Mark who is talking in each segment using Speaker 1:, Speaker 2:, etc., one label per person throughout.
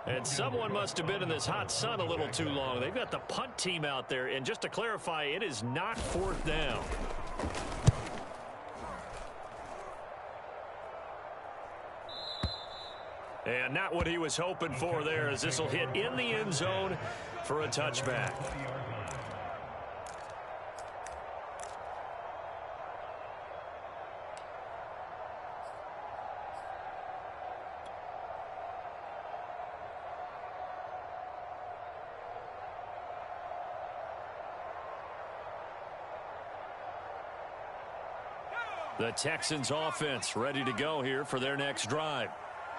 Speaker 1: And someone must have been in this hot sun a little too long. They've got the punt team out there. And just to clarify, it is not 4th down. And not what he was hoping for there, as this will hit in the end zone for a touchback. The Texans offense ready to go here for their next drive.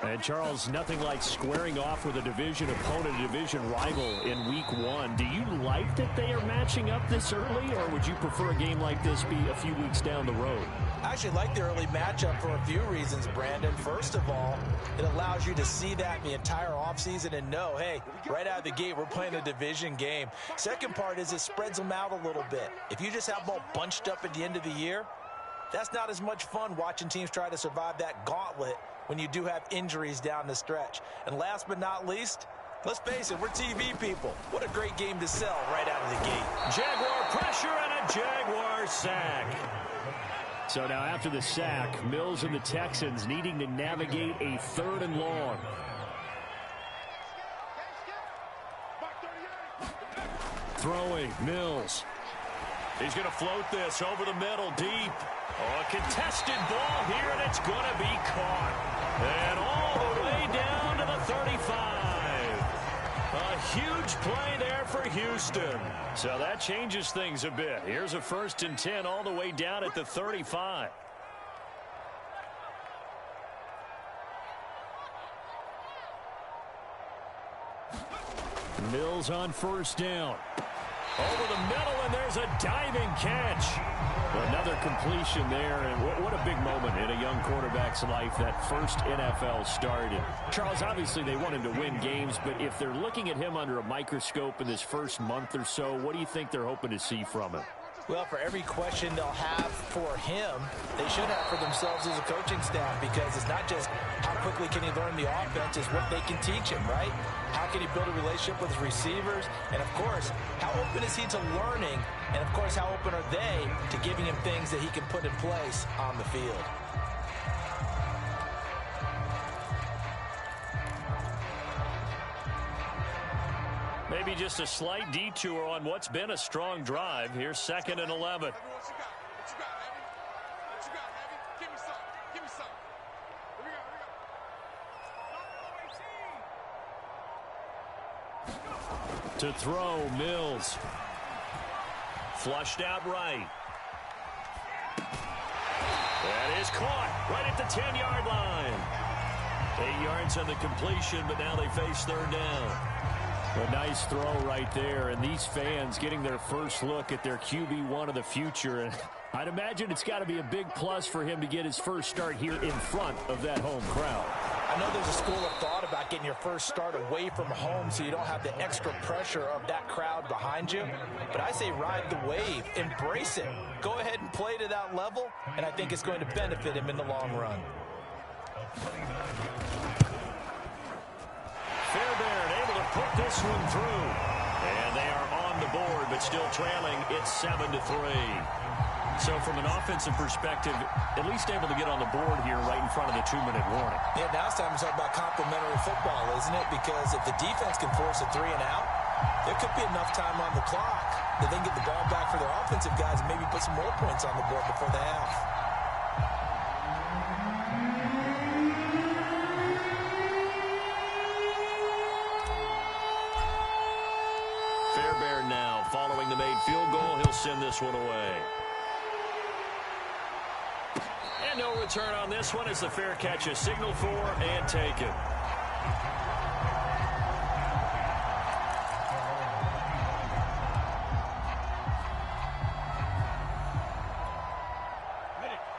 Speaker 1: And, Charles, nothing like squaring off with a division opponent, a division rival in week 1. Do you like that they are matching up this early, or would you prefer a game like this be a few weeks down the road?
Speaker 2: I actually like the early matchup for a few reasons, Brandon. First of all, it allows you to see that the entire offseason and know, hey, right out of the gate, we're playing a division game. Second part is it spreads them out a little bit. If you just have them all bunched up at the end of the year, that's not as much fun watching teams try to survive that gauntlet when you do have injuries down the stretch. And last but not least, let's face it, we're TV people. What a great game to sell right out of the gate.
Speaker 1: Jaguar pressure and a Jaguar sack. So now after the sack, Mills and the Texans needing to navigate a 3rd and long. Throwing, Mills. He's going to float this over the middle, deep. Oh, a contested ball here, and it's going to be caught. And all the way down to the 35. A huge play there for Houston. So that changes things a bit. Here's a 1st and 10 all the way down at the 35. Mills on 1st down. Over the middle, and there's a diving catch. Another completion there, and what a big moment in a young quarterback's life, that first NFL start. And Charles, obviously they want him to win games, but if they're looking at him under a microscope in this first month or so, what do you think they're hoping to see from him?
Speaker 2: Well, for every question they'll have for him, they should have for themselves as a coaching staff, because it's not just how quickly can he learn the offense, it's what they can teach him, right? How can he build a relationship with his receivers? And, of course, how open is he to learning? And, of course, how open are they to giving him things that he can put in place on the field?
Speaker 1: Maybe just a slight detour on what's been a strong drive. Here's 2nd and 11. To throw, Mills. Flushed out right. That is caught right at the 10-yard line. 8 yards on the completion, but now they face 3rd down. A nice throw right there, and these fans getting their first look at their QB1 of the future. And I'd imagine it's got to be a big plus for him to get his first start here in front of that home crowd.
Speaker 2: I know there's a school of thought about getting your first start away from home so you don't have the extra pressure of that crowd behind you. But I say ride the wave, embrace it. Go ahead and play to that level, and I think it's going to benefit him in the long run.
Speaker 1: Fairbairn able to put this one through. And they are on the board, but still trailing. It's 7-3. So from an offensive perspective, at least able to get on the board here right in front of the 2-minute warning.
Speaker 2: Yeah, now it's time to talk about complementary football, isn't it? Because if the defense can force a 3 and out, there could be enough time on the clock that they can get the ball back for their offensive guys and maybe put some more points on the board before the half.
Speaker 1: Fairbairn now following the made field goal. He'll send this one away. And no return on this one as the fair catch is signaled for and taken.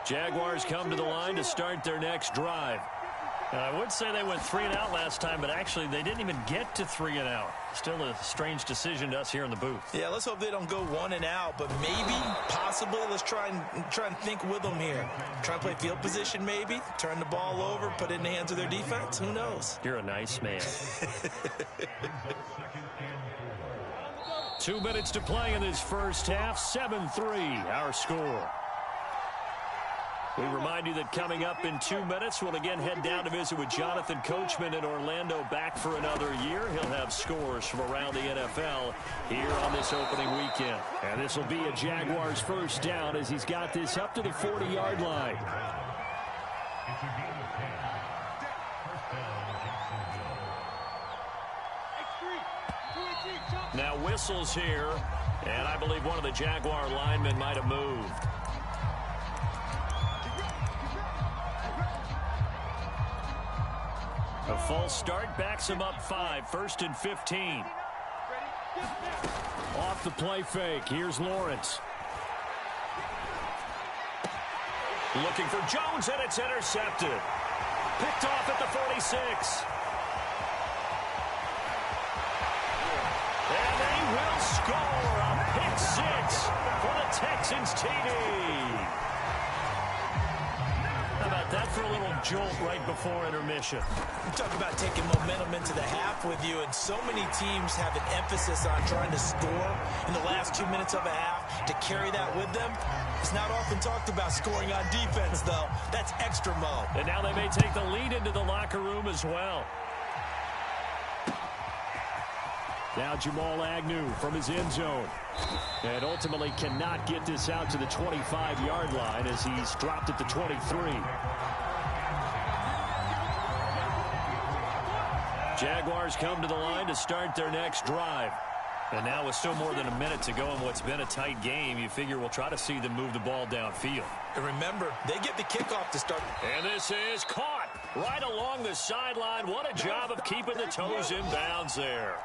Speaker 1: Jaguars come to the line to start their next drive. I would say they went 3 and out last time, but actually they didn't even get to 3 and out. Still a strange decision to us here in the booth.
Speaker 2: Yeah, let's hope they don't go 1 and out, but maybe, possibly, let's try and think with them here. Try and play field position maybe, turn the ball over, put it in the hands of their defense. Who knows?
Speaker 1: You're a nice man. 2 minutes to play in this first half. 7-3, our score. We remind you that coming up in 2 minutes, we'll again head down to visit with Jonathan Coachman in Orlando, back for another year. He'll have scores from around the NFL here on this opening weekend. And this will be a Jaguars first down as he's got this up to the 40-yard line. Now whistles here, and I believe one of the Jaguar linemen might have moved. A false start backs him up 5, 1st and 15. Off the play fake, here's Lawrence. Looking for Jones, and it's intercepted. Picked off at the 46. And they will score a pick 6 for the Texans TD. How about that for a little jolt right before intermission?
Speaker 2: You talk about taking momentum into the half with you, and so many teams have an emphasis on trying to score in the last 2 minutes of a half. To carry that with them, it's not often talked about scoring on defense, though. That's extra mo.
Speaker 1: And now they may take the lead into the locker room as well. Now Jamal Agnew from his end zone. And ultimately cannot get this out to the 25-yard line as he's dropped at the 23. Jaguars come to the line to start their next drive. And now with still more than a minute to go in what's been a tight game, you figure we'll try to see them move the ball downfield.
Speaker 2: And remember, they get the kickoff to start.
Speaker 1: And this is caught right along the sideline. What a job of keeping the toes in bounds there.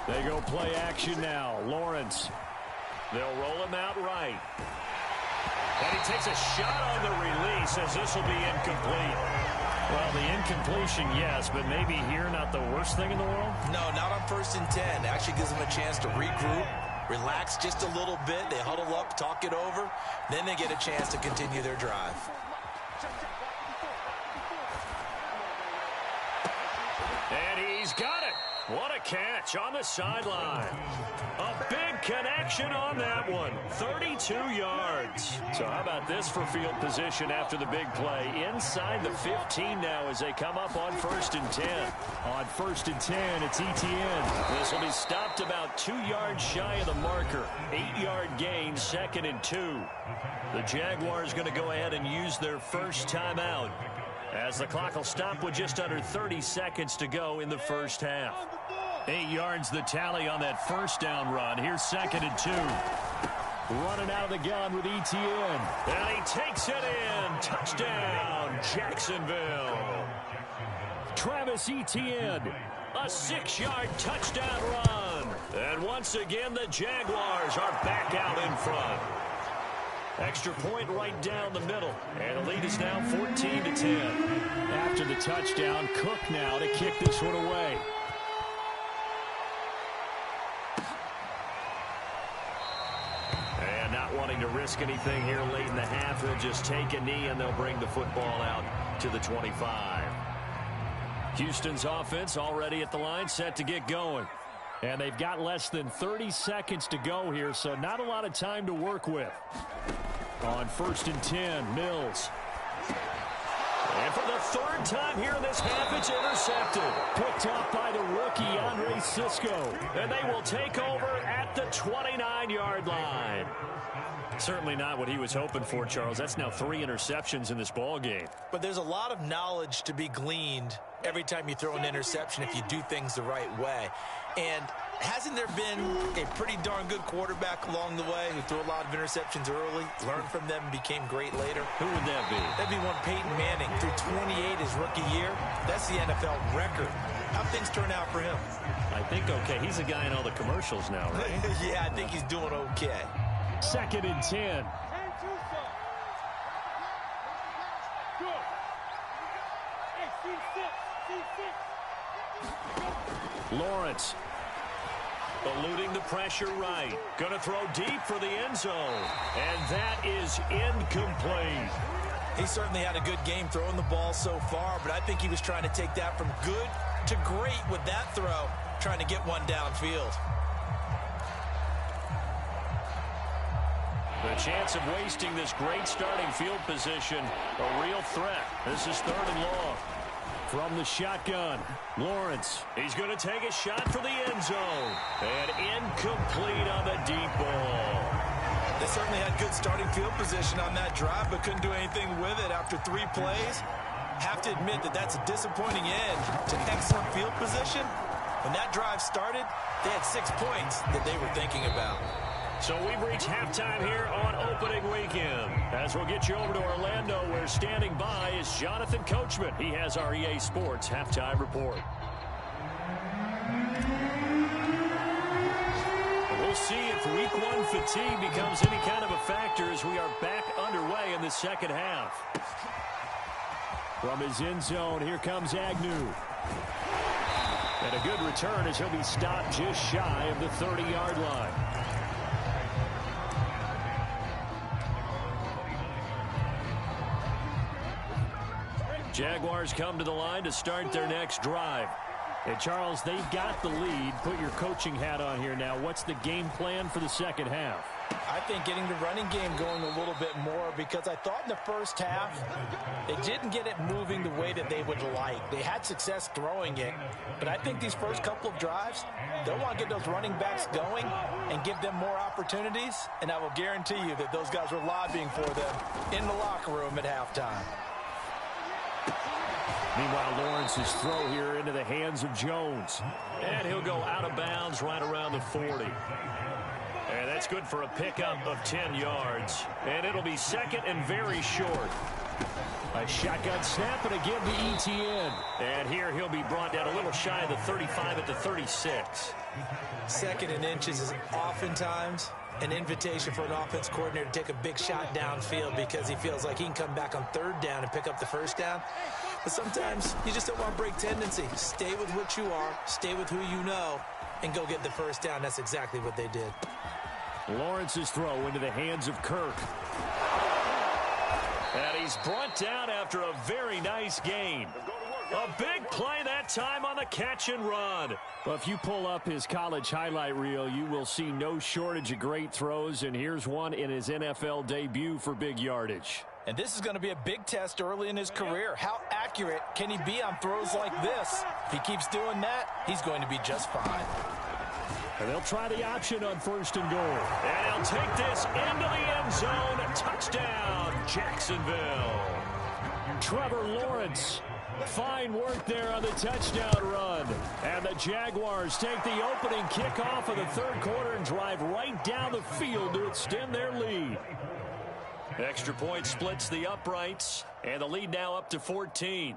Speaker 1: They go play action now. Lawrence. They'll roll him out right. And he takes a shot on the release as this will be incomplete. Well, the incompletion, yes, but maybe here not the worst thing in the world?
Speaker 2: No, not on 1st and 10. Actually gives them a chance to regroup, relax just a little bit. They huddle up, talk it over. Then they get a chance to continue their drive.
Speaker 1: And he's got it. What a catch on the sideline. A big connection on that one. 32 yards. So how about this for field position after the big play? Inside the 15 now as they come up on 1st and 10. On 1st and 10, it's Etienne. This will be stopped about 2 yards shy of the marker. 8-yard gain, 2nd and 2. The Jaguars going to go ahead and use their first timeout, as the clock will stop with just under 30 seconds to go in the first half. 8 yards the tally on that first down run. Here's 2nd and 2. Running out of the gun with Etienne. And he takes it in. Touchdown, Jacksonville. Travis Etienne. A 6-yard touchdown run. And once again, the Jaguars are back out in front. Extra point right down the middle. And the lead is now 14-10. After the touchdown, Cook now to kick this one away. And not wanting to risk anything here late in the half, he'll just take a knee and they'll bring the football out to the 25. Houston's offense already at the line, set to get going. And they've got less than 30 seconds to go here, so not a lot of time to work with. On 1st and 10, Mills. And for the 3rd time here in this half, it's intercepted. Picked up by the rookie, Andre Sisco. And they will take over at the 29-yard line. Certainly not what he was hoping for, Charles. That's now 3 interceptions in this ball game.
Speaker 2: But there's a lot of knowledge to be gleaned every time you throw an interception if you do things the right way. And Hasn't there been a pretty darn good quarterback along the way who threw a lot of interceptions early, learned from them, and became great later?
Speaker 1: Who would that be?
Speaker 2: That'd be one Peyton Manning. Threw 28 his rookie year. That's the NFL record. How'd things turn out for him?
Speaker 1: I think okay. He's a guy in all the commercials now, right?
Speaker 2: Yeah, I think he's doing okay.
Speaker 1: 2nd and 10. Lawrence eluding the pressure right. Going to throw deep for the end zone. And that is incomplete.
Speaker 2: He certainly had a good game throwing the ball so far, but I think he was trying to take that from good to great with that throw, trying to get one downfield.
Speaker 1: The chance of wasting this great starting field position, a real threat. This is 3rd and long. From the shotgun, Lawrence. He's going to take a shot for the end zone. And incomplete on the deep ball.
Speaker 2: They certainly had good starting field position on that drive, but couldn't do anything with it after 3 plays. Have to admit that that's a disappointing end to excellent field position. When that drive started, they had 6 points that they were thinking about.
Speaker 1: So we've reached halftime here on opening weekend. As we'll get you over to Orlando, where standing by is Jonathan Coachman. He has our EA Sports halftime report. We'll see if week 1 fatigue becomes any kind of a factor as we are back underway in the second half. From his end zone, here comes Agnew. And a good return as he'll be stopped just shy of the 30-yard line. Jaguars come to the line to start their next drive. And, Charles, they've got the lead. Put your coaching hat on here now. What's the game plan for the second half?
Speaker 2: I think getting the running game going a little bit more, because I thought in the first half they didn't get it moving the way that they would like. They had success throwing it, but I think these first couple of drives, they'll want to get those running backs going and give them more opportunities, and I will guarantee you that those guys were lobbying for them in the locker room at halftime.
Speaker 1: Meanwhile, Lawrence's throw here into the hands of Jones. And he'll go out of bounds right around the 40. And that's good for a pickup of 10 yards. And it'll be 2nd and very short. A shotgun snap and a give to ETN. And here he'll be brought down a little shy of the 35 at the 36.
Speaker 2: 2nd and inches is oftentimes an invitation for an offense coordinator to take a big shot downfield because he feels like he can come back on 3rd down and pick up the 1st down. But sometimes you just don't want to break tendency. Stay with what you are, stay with who you know, and go get the 1st down. That's exactly what they did.
Speaker 1: Lawrence's throw into the hands of Kirk. And he's brought down after a very nice gain. A big play that time on the catch and run. Well, if you pull up his college highlight reel, you will see no shortage of great throws, and here's one in his NFL debut for big yardage.
Speaker 2: And this is going to be a big test early in his career. How accurate can he be on throws like this? If he keeps doing that, he's going to be just fine.
Speaker 1: And they'll try the option on 1st and goal. And he'll take this into the end zone. Touchdown, Jacksonville. Trevor Lawrence. Fine work there on the touchdown run. And the Jaguars take the opening kickoff of the 3rd quarter and drive right down the field to extend their lead. Extra point splits the uprights, and the lead now up to 14.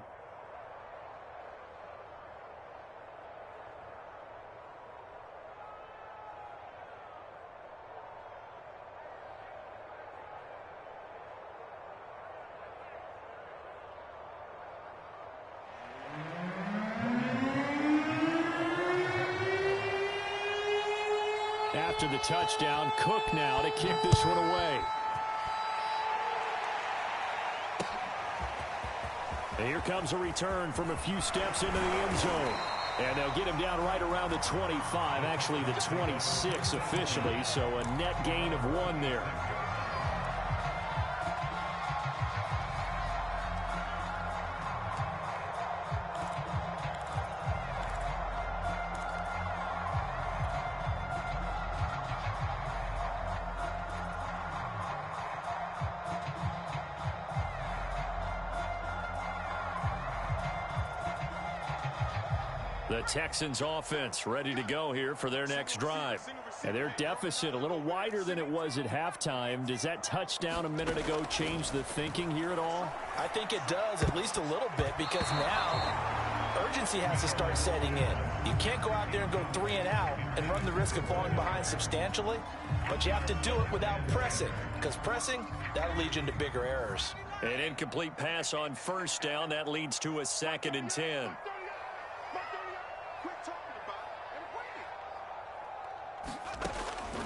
Speaker 1: After the touchdown, Cook now to kick this one away. And here comes a return from a few steps into the end zone. And they'll get him down right around the 25, actually the 26 officially, so a net gain of 1 there. The Texans offense ready to go here for their next drive. And their deficit a little wider than it was at halftime. Does that touchdown a minute ago change the thinking here at all?
Speaker 2: I think it does, at least a little bit, because now urgency has to start setting in. You can't go out there and go 3 and out and run the risk of falling behind substantially, but you have to do it without pressing, because pressing, that'll lead you into bigger errors.
Speaker 1: An incomplete pass on first down. That leads to a 2nd and 10.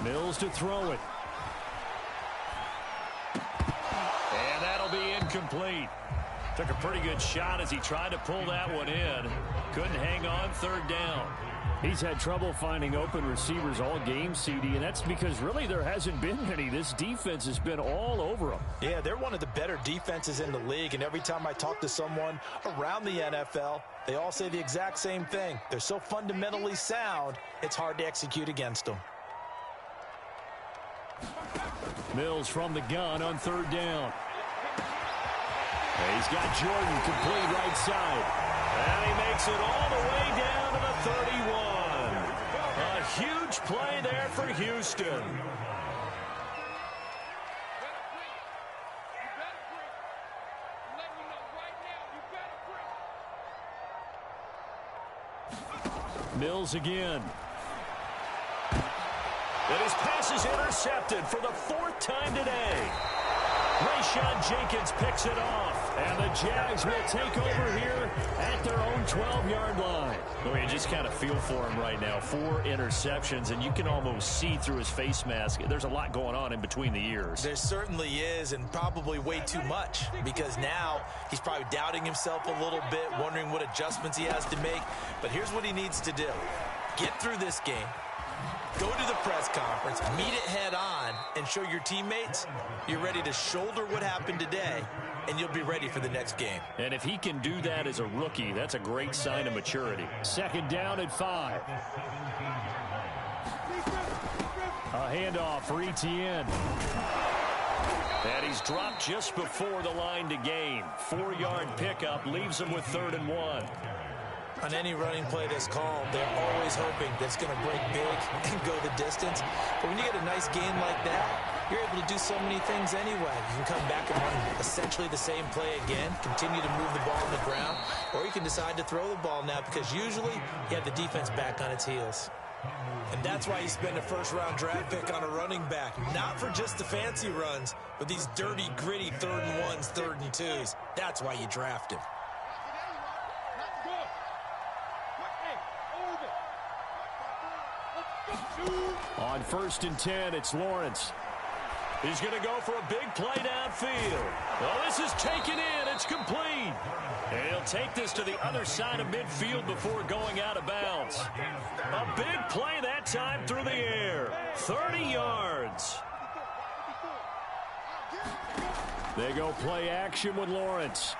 Speaker 1: Mills to throw it. And that'll be incomplete. Took a pretty good shot as he tried to pull that one in. Couldn't hang on 3rd down. He's had trouble finding open receivers all game, CD, and that's because really there hasn't been any. This defense has been all over them.
Speaker 2: Yeah, they're one of the better defenses in the league, and every time I talk to someone around the NFL, they all say the exact same thing. They're so fundamentally sound, it's hard to execute against them.
Speaker 1: Mills from the gun on 3rd down. He's got Jordan complete right side. And he makes it all the way down to the 31. A huge play there for Houston. Mills again. And his pass is intercepted for the 4th time today. Rayshon Jenkins picks it off, and the Jags will take over here at their own 12-yard line. Well, you just kind of feel for him right now. 4 interceptions, and you can almost see through his face mask. There's a lot going on in between the ears.
Speaker 2: There certainly is, and probably way too much, because now he's probably doubting himself a little bit, wondering what adjustments he has to make. But here's what he needs to do. Get through this game. Go to the press conference, meet it head on, and show your teammates you're ready to shoulder what happened today, and you'll be ready for the next game.
Speaker 1: And if he can do that as a rookie, that's a great sign of maturity. 2nd down at 5. A handoff for Etienne. And he's dropped just before the line to gain. 4-yard pickup leaves him with 3rd and 1.
Speaker 2: On any running play that's called, they're always hoping that it's going to break big and go the distance. But when you get a nice game like that, you're able to do so many things anyway. You can come back and run essentially the same play again, continue to move the ball on the ground, or you can decide to throw the ball now because usually you have the defense back on its heels. And that's why you spend a 1st-round draft pick on a running back, not for just the fancy runs, but these dirty, gritty 3rd and 1s, 3rd and 2s. That's why you draft him.
Speaker 1: On 1st and 10, it's Lawrence. He's going to go for a big play downfield. Oh, this is taken in. It's complete. And he'll take this to the other side of midfield before going out of bounds. A big play that time through the air. 30 yards. They go play action with Lawrence.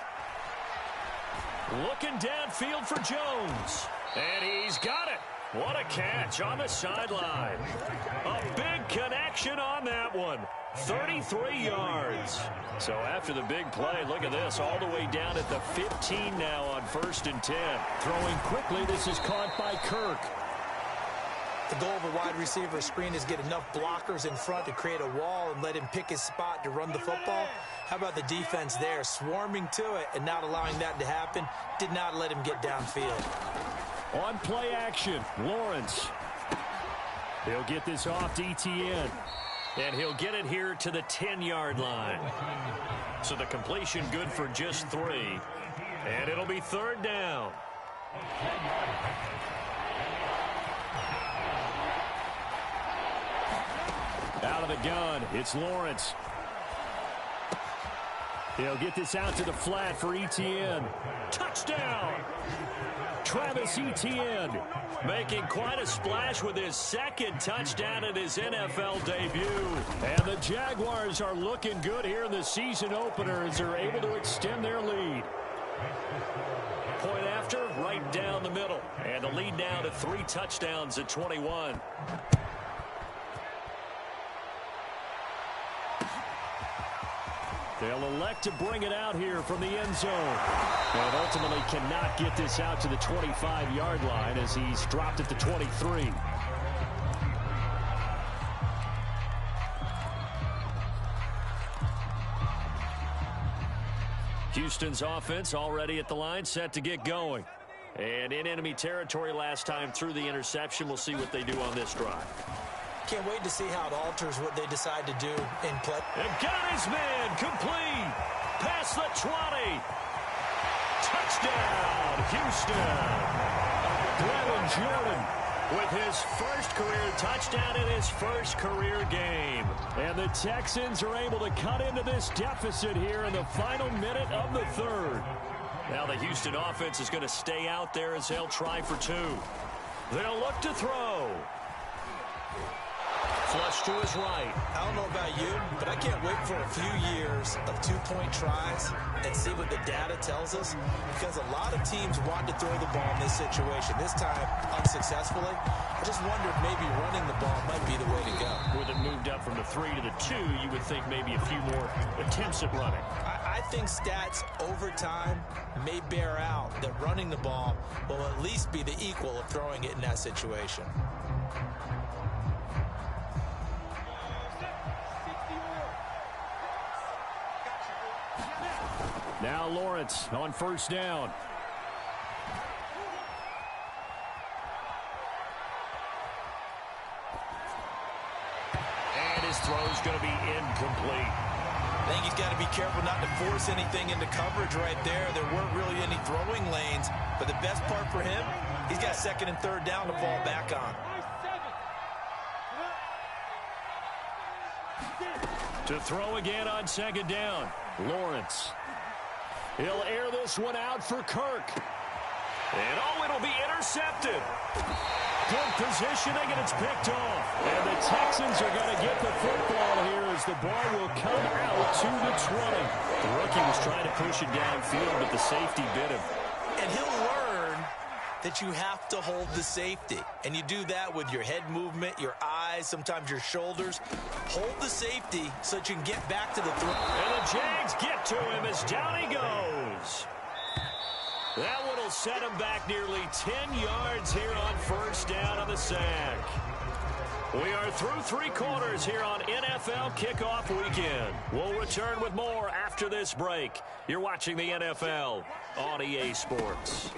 Speaker 1: Looking downfield for Jones. And he's got it. What a catch on the sideline. A big connection on that one. 33 yards. So after the big play, look at this, all the way down at the 15 now on 1st and 10. Throwing quickly, this is caught by Kirk.
Speaker 2: The goal of a wide receiver screen is get enough blockers in front to create a wall and let him pick his spot to run the football. How about the defense there, swarming to it and not allowing that to happen? Did not let him get downfield.
Speaker 1: On play action, Lawrence. He'll get this off to Etienne. And he'll get it here to the 10-yard line. So the completion good for just 3. And it'll be 3rd down. Out of the gun, it's Lawrence. He'll get this out to the flat for Etienne. Touchdown! Travis Etienne making quite a splash with his 2nd touchdown in his NFL debut. And the Jaguars are looking good here in the season opener as they're able to extend their lead. Point after, right down the middle. And the lead now to 3 touchdowns at 21. They'll elect to bring it out here from the end zone. And ultimately cannot get this out to the 25-yard line as he's dropped at the 23. Houston's offense already at the line, set to get going. And in enemy territory last time through the interception. We'll see what they do on this drive.
Speaker 2: Can't wait to see how it alters what they decide to do in play.
Speaker 1: And got his man complete. Past the 20. Touchdown, Houston. Brevin Jordan with his first career touchdown in his first career game. And the Texans are able to cut into this deficit here in the final minute of the third. Now the Houston offense is going to stay out there as they'll try for two. They'll look to throw. Flush to his right.
Speaker 2: I don't know about you, but I can't wait for a few years of two-point tries and see what the data tells us, because a lot of teams want to throw the ball in this situation. This time, unsuccessfully. I just wonder if maybe running the ball might be the way to go.
Speaker 1: With it moved up from the 3 to the 2, you would think maybe a few more attempts at running.
Speaker 2: I think stats over time may bear out that running the ball will at least be the equal of throwing it in that situation.
Speaker 1: Now Lawrence on first down. And his throw's going to be incomplete.
Speaker 2: I think he's got to be careful not to force anything into coverage right there. There weren't really any throwing lanes, but the best part for him, he's got second and third down to fall back on.
Speaker 1: To throw again on second down, Lawrence. He'll air this one out for Kirk. And it'll be intercepted. Good positioning, and it's picked off. And the Texans are going to get the football here as the ball will come out to the 20. The rookie was trying to push it downfield, but the safety bit him.
Speaker 2: And he'll learn that you have to hold the safety. And you do that with your head movement, your eyes, sometimes your shoulders. Hold the safety so that you can get back to the throw.
Speaker 1: And the Jags get to him as down he goes. That one will set him back nearly 10 yards here on first down on the sack. We are through three quarters here on NFL Kickoff Weekend. We'll return with more after this break. You're watching the NFL on EA Sports.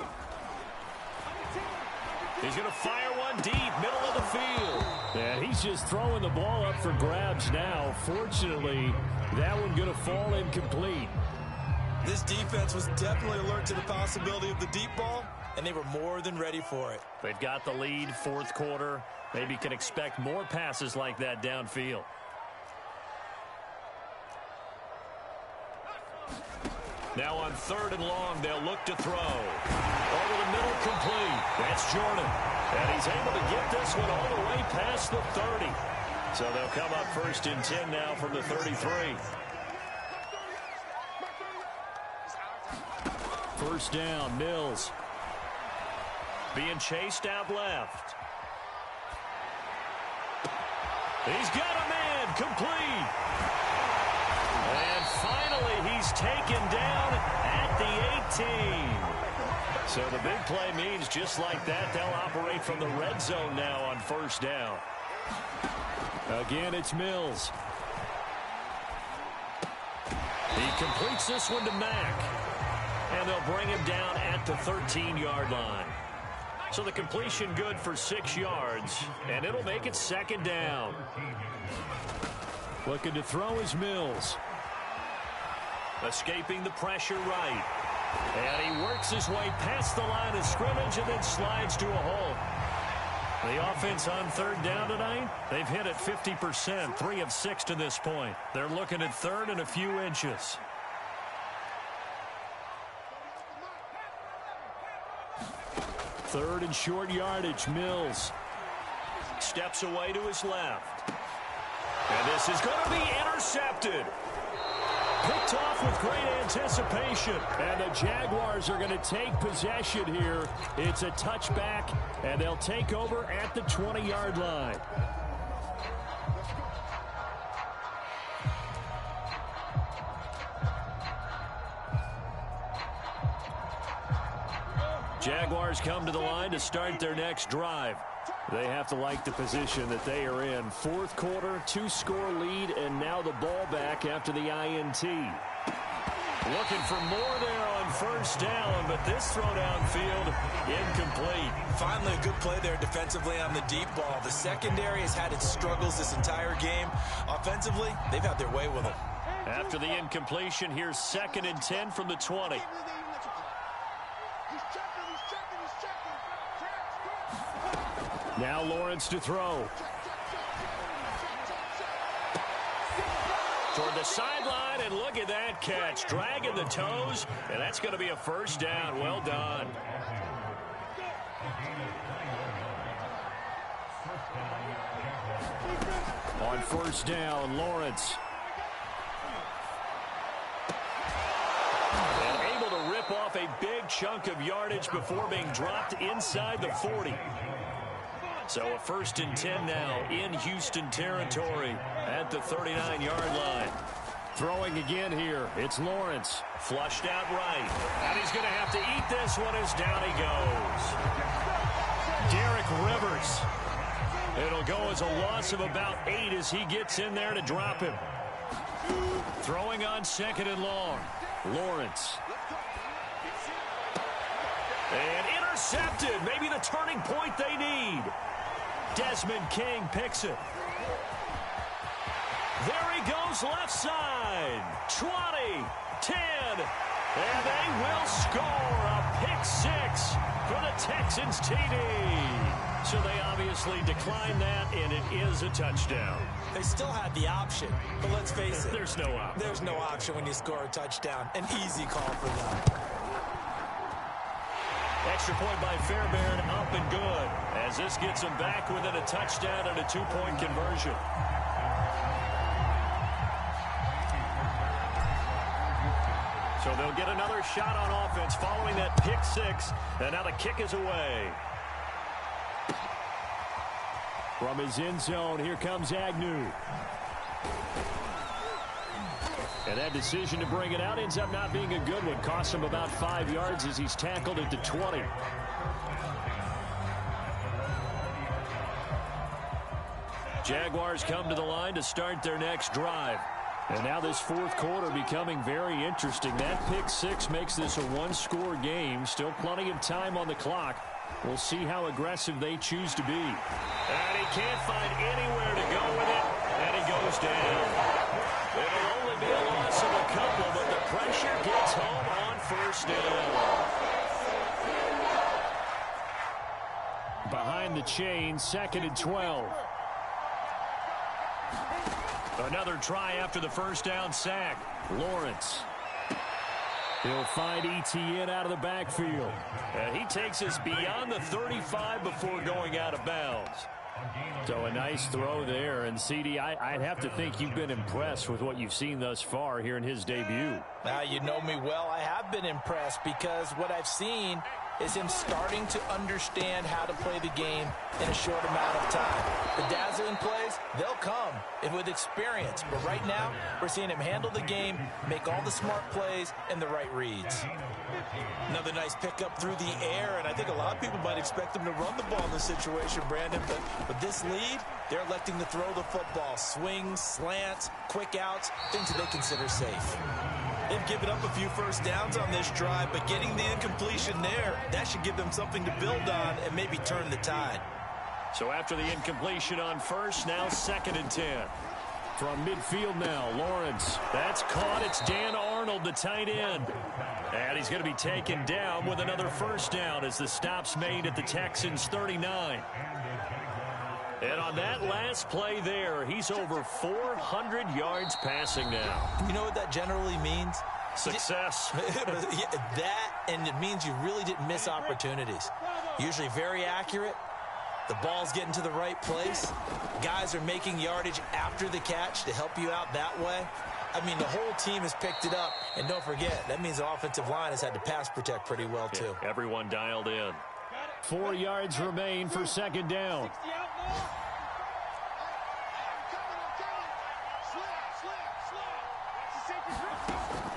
Speaker 1: He's going to fire one deep, middle of the field. And he's just throwing the ball up for grabs now. Fortunately, that one going to fall incomplete.
Speaker 2: This defense was definitely alert to the possibility of the deep ball, and they were more than ready for it.
Speaker 1: They've got the lead, fourth quarter. Maybe can expect more passes like that downfield. Now on third and long, they'll look to throw. Over the middle, complete. That's Jordan. And he's able to get this one all the way past the 30. So they'll come up first and 10 now from the 33. First down, Mills. Being chased out left. He's got a man, complete. And finally, he's taken down at the 18. So the big play means just like that, they'll operate from the red zone now on first down. Again, it's Mills. He completes this one to Mack. And they'll bring him down at the 13-yard line. So the completion good for 6 yards, and it'll make it second down. Looking to throw is Mills. Escaping the pressure right. And he works his way past the line of scrimmage and then slides to a hole. The offense on third down tonight, they've hit it 50%, 3 of 6 to this point. They're looking at third and a few inches. Third and short yardage, Mills. Steps away to his left. And this is going to be intercepted. Picked off with great anticipation. And the Jaguars are going to take possession here. It's a touchback, and they'll take over at the 20-yard line. Jaguars come to the line to start their next drive. They have to like the position that they are in. Fourth quarter, 2-score lead, and now the ball back after the INT. Looking for more there on first down, but this throw downfield incomplete.
Speaker 2: Finally, a good play there defensively on the deep ball. The secondary has had its struggles this entire game. Offensively, they've had their way with them.
Speaker 1: After the incompletion, here's 2nd and 10 from the 20. Now Lawrence to throw. Toward the sideline, and look at that catch. Dragging the toes, and that's going to be a first down. Well done. On first down, Lawrence. And able to rip off a big chunk of yardage before being dropped inside the 40. So a 1st and 10 now in Houston territory at the 39-yard line. Throwing again here. It's Lawrence. Flushed out right. And he's going to have to eat this one as down he goes. Derek Rivers. It'll go as a loss of about 8 as he gets in there to drop him. Throwing on 2nd and long. Lawrence. And intercepted. Maybe the turning point they need. Desmond King picks it. There he goes left side. 20, 10, and they will score a pick 6 for the Texans TD. So they obviously declined that, and it is a touchdown.
Speaker 2: They still had the option, but let's face it.
Speaker 1: There's no option.
Speaker 2: There's no option when you score a touchdown. An easy call for them.
Speaker 1: Extra point by Fairbairn, up and good, as this gets them back within a touchdown and a 2-point conversion. So they'll get another shot on offense following that pick 6, and now the kick is away. From his end zone, here comes Agnew. And that decision to bring it out ends up not being a good one. Costs him about 5 yards as he's tackled at the 20. Jaguars come to the line to start their next drive. And now this fourth quarter becoming very interesting. That pick 6 makes this a 1-score game. Still plenty of time on the clock. We'll see how aggressive they choose to be. And he can't find anywhere to go with it. And he goes down. It'll only be a loss of a couple, but the pressure gets home on first down. Behind the chain, 2nd and 12. Another try after the first down sack. Lawrence. He'll find Etienne out of the backfield. And he takes us beyond the 35 before going out of bounds. So a nice throw there. And, CD, I'd have to think you've been impressed with what you've seen thus far here in his debut.
Speaker 2: Now, you know me well. I have been impressed because what I've seen is him starting to understand how to play the game in a short amount of time. The dazzling plays, they'll come and with experience. But right now, we're seeing him handle the game, make all the smart plays, and the right reads. Another nice pickup through the air, and I think a lot of people might expect him to run the ball in this situation, Brandon. But with this lead, they're electing to throw the football. Swings, slants, quick outs, things that they consider safe. They've given up a few first downs on this drive, but getting the incompletion there, that should give them something to build on and maybe turn the tide.
Speaker 1: So after the incompletion on first, now 2nd and 10. From midfield now, Lawrence. That's caught. It's Dan Arnold, the tight end. And he's going to be taken down with another first down as the stop's made at the Texans' 39. And on that last play there, he's over 400 yards passing now.
Speaker 2: You know what that generally means?
Speaker 1: Success.
Speaker 2: That, and it means you really didn't miss opportunities. Usually very accurate. The ball's getting to the right place. Guys are making yardage after the catch to help you out that way. I mean, the whole team has picked it up. And don't forget, that means the offensive line has had to pass protect pretty well, too.
Speaker 1: Yeah, everyone dialed in. 4 yards remain for 2nd down.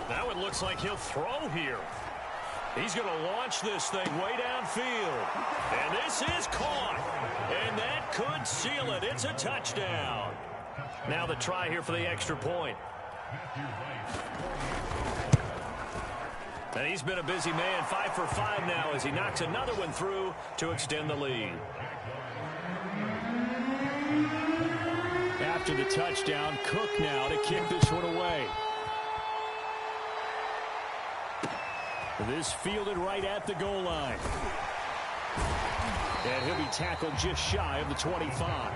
Speaker 1: Now it looks like he'll throw here. He's going to launch this thing way downfield. And this is caught. And that could seal it. It's a touchdown. Now the try here for the extra point. And he's been a busy man, 5 for 5 now as he knocks another one through to extend the lead. After the touchdown, Cook now to kick this one away. This fielded right at the goal line. And he'll be tackled just shy of the 25.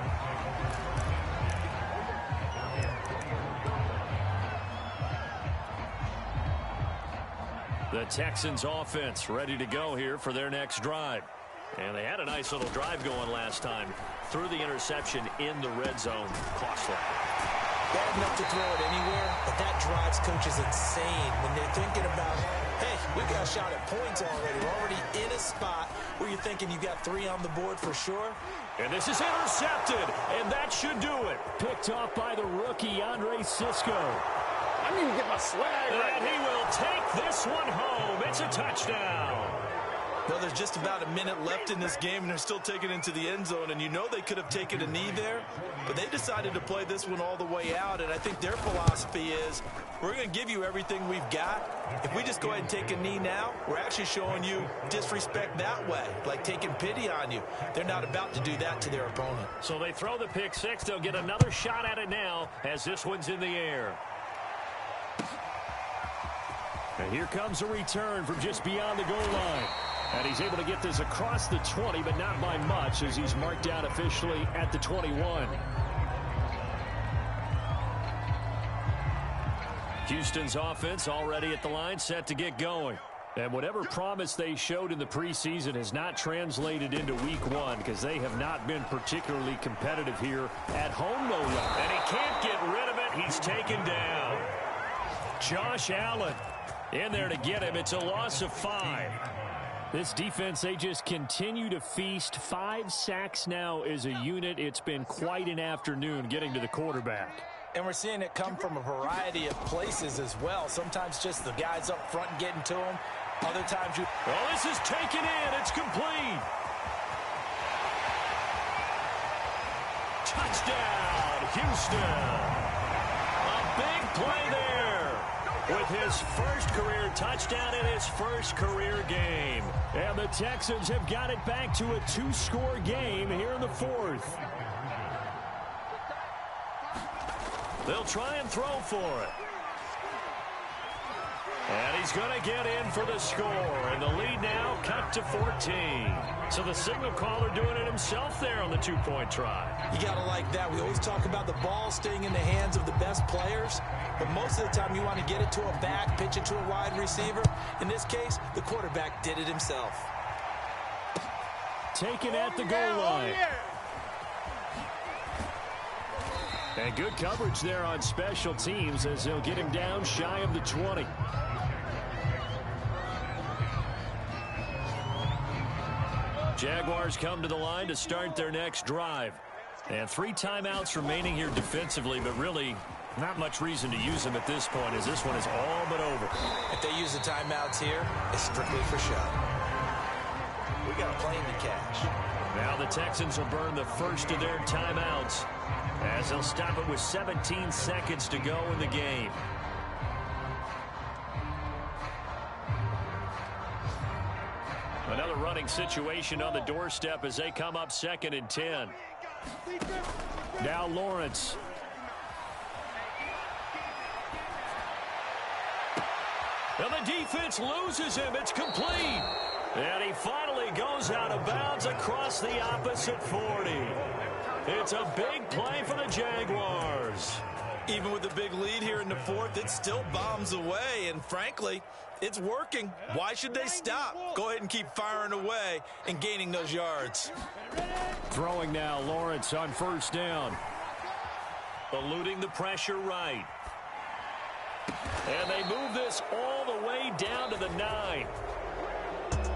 Speaker 1: The Texans offense ready to go here for their next drive. And they had a nice little drive going last time. Threw the interception in the red zone. Costly.
Speaker 2: Bad enough to throw it anywhere, but that drives coaches insane when they're thinking about, hey, we got a shot at points already. We're already in a spot where you're thinking you got 3 on the board for sure.
Speaker 1: And this is intercepted, and that should do it. Picked off by the rookie, Andre Cisco.
Speaker 3: I need to get my swag right.
Speaker 1: And he will take this one home. It's a touchdown.
Speaker 2: Well, there's just about a minute left in this game, and they're still taking it into the end zone. And you know they could have taken a knee there, but they decided to play this one all the way out. And I think their philosophy is, we're going to give you everything we've got. If we just go ahead and take a knee now, we're actually showing you disrespect that way, like taking pity on you. They're not about to do that to their opponent.
Speaker 1: So they throw the pick six. They'll get another shot at it now as this one's in the air. And here comes a return from just beyond the goal line. And he's able to get this across the 20, but not by much as he's marked down officially at the 21. Houston's offense already at the line, set to get going. And whatever promise they showed in the preseason has not translated into week 1 because they have not been particularly competitive here at home, no less. And he can't get rid of it. He's taken down. Josh Allen in there to get him. It's a loss of 5. This defense, they just continue to feast. 5 sacks now as a unit. It's been quite an afternoon getting to the quarterback.
Speaker 2: And we're seeing it come from a variety of places as well. Sometimes just the guys up front getting to him. Other times you...
Speaker 1: Well, this is taken in. It's complete. Touchdown, Houston. A big play there with his first career touchdown in his first career game. And the Texans have got it back to a 2-score game here in the 4th. They'll try and throw for it. And he's going to get in for the score. And the lead now cut to 14. So the signal caller doing it himself there on the 2-point try.
Speaker 2: You got to like that. We always talk about the ball staying in the hands of the best players. But most of the time you want to get it to a back, pitch it to a wide receiver. In this case, the quarterback did it himself.
Speaker 1: Taken at the goal line. And good coverage there on special teams as they'll get him down shy of the 20. Jaguars come to the line to start their next drive. And 3 timeouts remaining here defensively, but really not much reason to use them at this point as this one is all but over.
Speaker 2: If they use the timeouts here, it's strictly for show. We got a plane to catch.
Speaker 1: Now the Texans will burn the first of their timeouts as they'll stop it with 17 seconds to go in the game. Another running situation on the doorstep as they come up 2nd and 10. Now Lawrence. And the defense loses him. It's complete. And he finally goes out of bounds across the opposite 40. It's a big play for the Jaguars.
Speaker 2: Even with the big lead here in the 4th, it still bombs away. And frankly, it's working. Why should they stop? Go ahead and keep firing away and gaining those yards.
Speaker 1: Throwing now, Lawrence on 1st down. Eluding the pressure right. And they move this all the way down to the 9.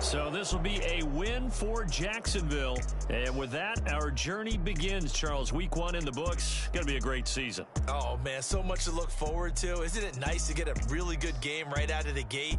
Speaker 1: So this will be a win for Jacksonville. And with that, our journey begins, Charles. Week 1 in the books. Going to be a great season.
Speaker 2: Oh, man, so much to look forward to. Isn't it nice to get a really good game right out of the gate?